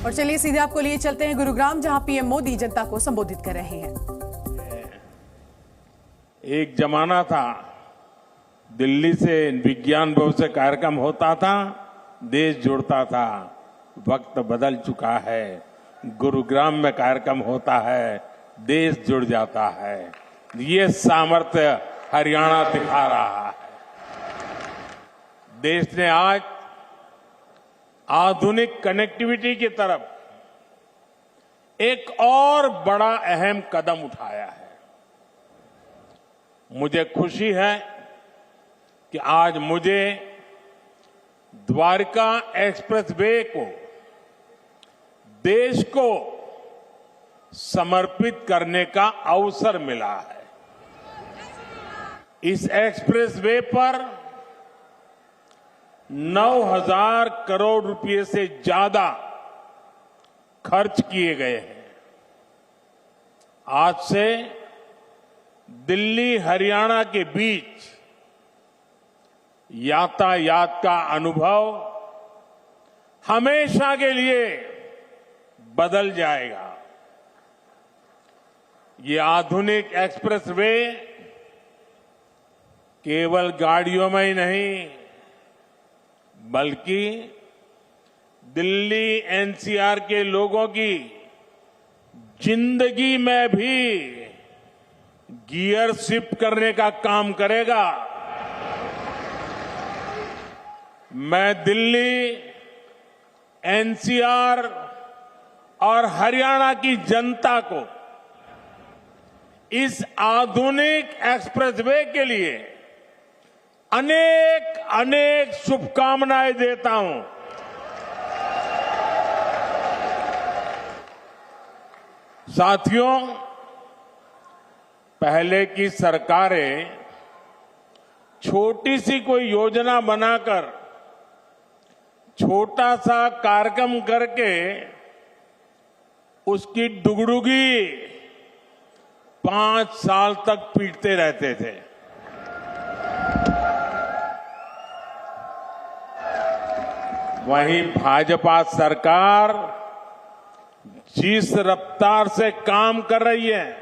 और चलिए सीधे आपको लिए चलते हैं गुरुग्राम, जहां पीएम मोदी जनता को संबोधित कर रहे हैं। एक जमाना था, दिल्ली से विज्ञान भवन से कार्यक्रम होता था, देश जुड़ता था। वक्त बदल चुका है, गुरुग्राम में कार्यक्रम होता है, देश जुड़ जाता है। ये सामर्थ्य हरियाणा दिखा रहा है। देश ने आज आधुनिक कनेक्टिविटी की तरफ एक और बड़ा अहम कदम उठाया है। मुझे खुशी है कि आज मुझे द्वारका एक्सप्रेसवे को देश को समर्पित करने का अवसर मिला है। इस एक्सप्रेसवे पर 9,000 करोड़ रुपए से ज्यादा खर्च किए गए हैं। आज से दिल्ली हरियाणा के बीच यातायात का अनुभव हमेशा के लिए बदल जाएगा। ये आधुनिक एक्सप्रेसवे केवल गाड़ियों में ही नहीं, बल्कि दिल्ली एनसीआर के लोगों की जिंदगी में भी गियर शिफ्ट करने का काम करेगा। मैं दिल्ली, एनसीआर और हरियाणा की जनता को इस आधुनिक एक्सप्रेसवे के लिए अनेक अनेक शुभकामनाएं देता हूं। साथियों, पहले की सरकारें छोटी सी कोई योजना बनाकर छोटा सा कार्यक्रम करके उसकी डुगडुगी 5 साल तक पीटते रहते थे। वहीं भाजपा सरकार जिस रफ्तार से काम कर रही है,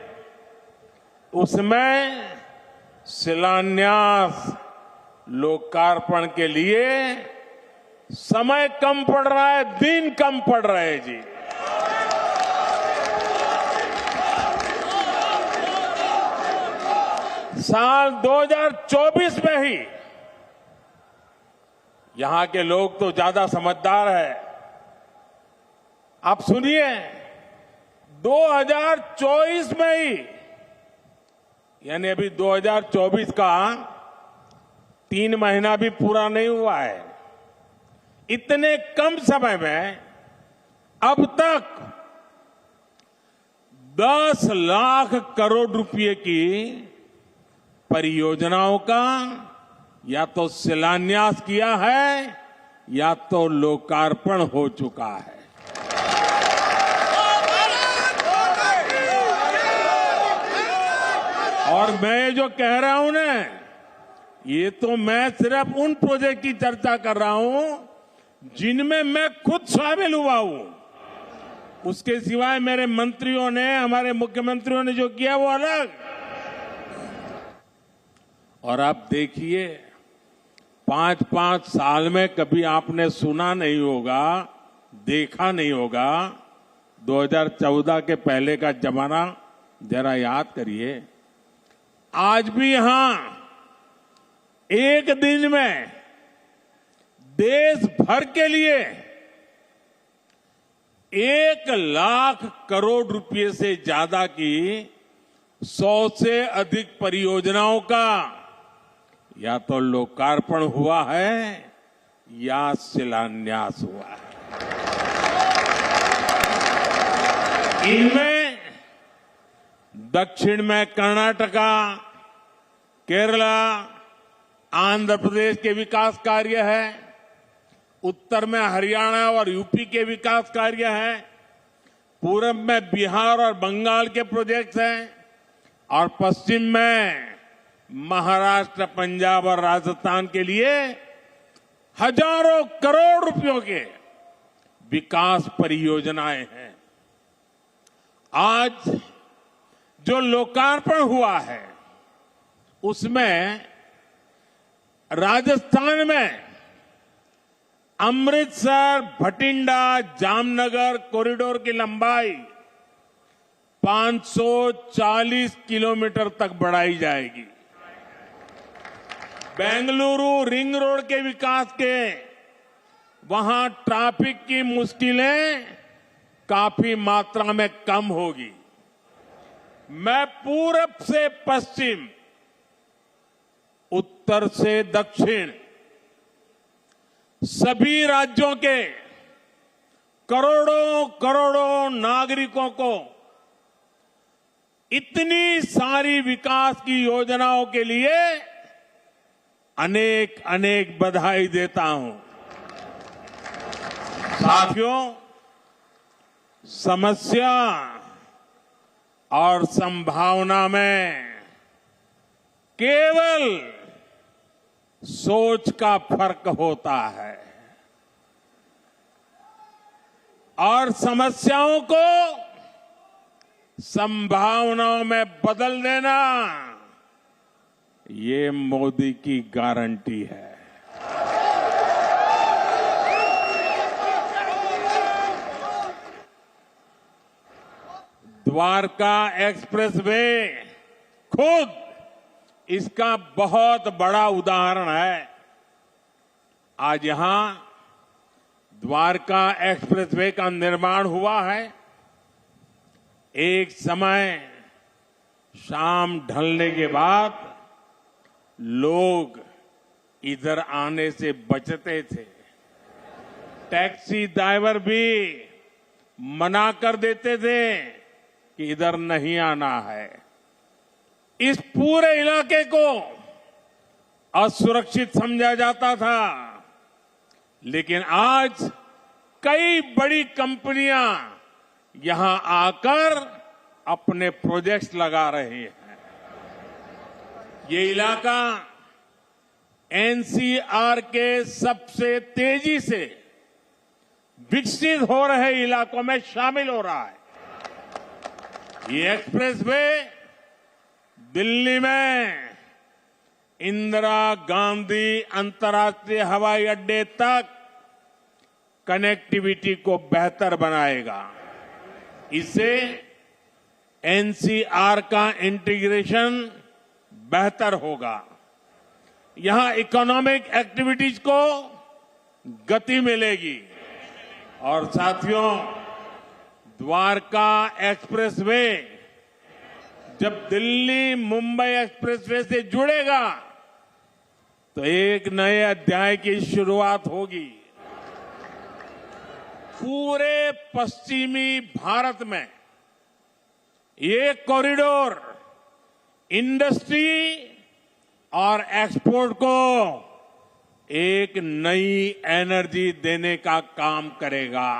उसमें शिलान्यास, लोकार्पण के लिए समय कम पड़ रहा है, दिन कम पड़ रहे हैं जी। साल 2024 में ही, यहां के लोग तो ज्यादा समझदार है, आप सुनिए, 2024 में ही, यानी अभी 2024 का 3 महीना भी पूरा नहीं हुआ है, इतने कम समय में अब तक 10 लाख करोड़ रुपए की परियोजनाओं का या तो शिलान्यास किया है या तो लोकार्पण हो चुका है। और मैं जो कह रहा हूं ना, ये तो मैं सिर्फ उन प्रोजेक्ट की चर्चा कर रहा हूं जिनमें मैं खुद शामिल हुआ हूं। उसके सिवाय मेरे मंत्रियों ने, हमारे मुख्यमंत्रियों ने जो किया वो अलग। और आप देखिए, 5-5 साल में कभी आपने सुना नहीं होगा, देखा नहीं होगा। 2014 के पहले का जमाना जरा याद करिए। आज भी यहां एक दिन में देश भर के लिए 1 लाख करोड़ रुपए से ज्यादा की 100 से अधिक परियोजनाओं का या तो लोकार्पण हुआ है या शिलान्यास हुआ है। इनमें दक्षिण में कर्नाटका, केरला, आंध्र प्रदेश के विकास कार्य है, उत्तर में हरियाणा और यूपी के विकास कार्य है, पूरब में बिहार और बंगाल के प्रोजेक्ट्स हैं, और पश्चिम में महाराष्ट्र, पंजाब और राजस्थान के लिए हजारों करोड़ रुपयों के विकास परियोजनाएं हैं। आज जो लोकार्पण हुआ है उसमें राजस्थान में अमृतसर भटिंडा जामनगर कॉरिडोर की लंबाई 540 किलोमीटर तक बढ़ाई जाएगी। बेंगलुरु रिंग रोड के विकास के वहां ट्रैफिक की मुश्किलें काफी मात्रा में कम होगी। मैं पूरब से पश्चिम, उत्तर से दक्षिण सभी राज्यों के करोड़ों करोड़ों नागरिकों को इतनी सारी विकास की योजनाओं के लिए अनेक अनेक बधाई देता हूं। साथियों, समस्या और संभावना में केवल सोच का फर्क होता है और समस्याओं को संभावनाओं में बदल देना ये मोदी की गारंटी है। द्वारका एक्सप्रेसवे खुद इसका बहुत बड़ा उदाहरण है। आज यहां द्वारका एक्सप्रेसवे का निर्माण हुआ है। एक समय शाम ढलने के बाद लोग इधर आने से बचते थे। टैक्सी ड्राइवर भी मना कर देते थे कि इधर नहीं आना है। इस पूरे इलाके को असुरक्षित समझा जाता था, लेकिन आज कई बड़ी कंपनियां यहां आकर अपने प्रोजेक्ट्स लगा रहे हैं। ये इलाका एनसीआर के सबसे तेजी से विकसित हो रहे इलाकों में शामिल हो रहा है। ये एक्सप्रेसवे दिल्ली में इंदिरा गांधी अंतर्राष्ट्रीय हवाई अड्डे तक कनेक्टिविटी को बेहतर बनाएगा। इससे एनसीआर का इंटीग्रेशन बेहतर होगा। यहां इकोनॉमिक एक्टिविटीज को गति मिलेगी। और साथियों, द्वारका एक्सप्रेसवे जब दिल्ली मुंबई एक्सप्रेसवे से जुड़ेगा तो एक नए अध्याय की शुरुआत होगी। पूरे पश्चिमी भारत में ये कॉरिडोर इंडस्ट्री और एक्सपोर्ट को एक नई एनर्जी देने का काम करेगा।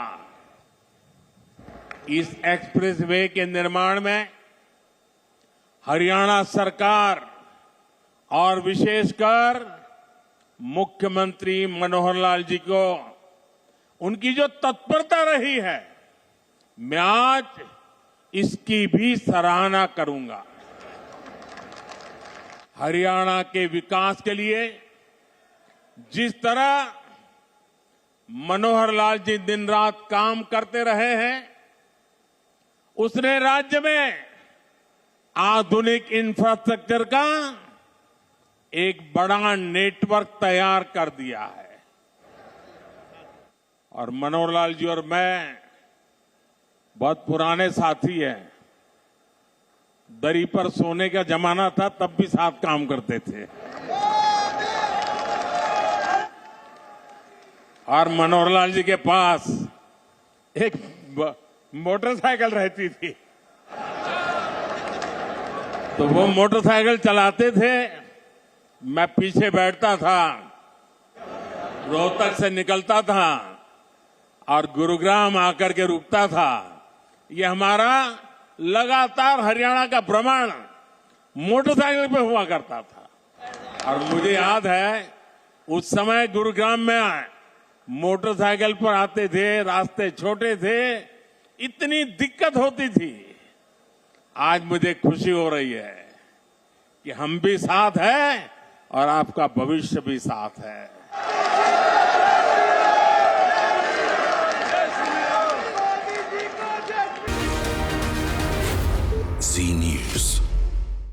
इस एक्सप्रेसवे के निर्माण में हरियाणा सरकार और विशेषकर मुख्यमंत्री मनोहर लाल जी को उनकी जो तत्परता रही है, मैं आज इसकी भी सराहना करूंगा। हरियाणा के विकास के लिए जिस तरह मनोहर लाल जी दिन रात काम करते रहे हैं, उसने राज्य में आधुनिक इंफ्रास्ट्रक्चर का एक बड़ा नेटवर्क तैयार कर दिया है। और मनोहर लाल जी और मैं बहुत पुराने साथी हैं। दरी पर सोने का जमाना था, तब भी साथ काम करते थे। और मनोहर लाल जी के पास एक मोटरसाइकिल रहती थी, तो वो मोटरसाइकिल चलाते थे, मैं पीछे बैठता था, रोहतक से निकलता था और गुरुग्राम आकर के रुकता था। ये हमारा लगातार हरियाणा का भ्रमण मोटरसाइकिल पे हुआ करता था। और मुझे याद है उस समय गुरुग्राम में मोटरसाइकिल पर आते थे, रास्ते छोटे थे, इतनी दिक्कत होती थी। आज मुझे खुशी हो रही है कि हम भी साथ हैं और आपका भविष्य भी साथ है। Zee News.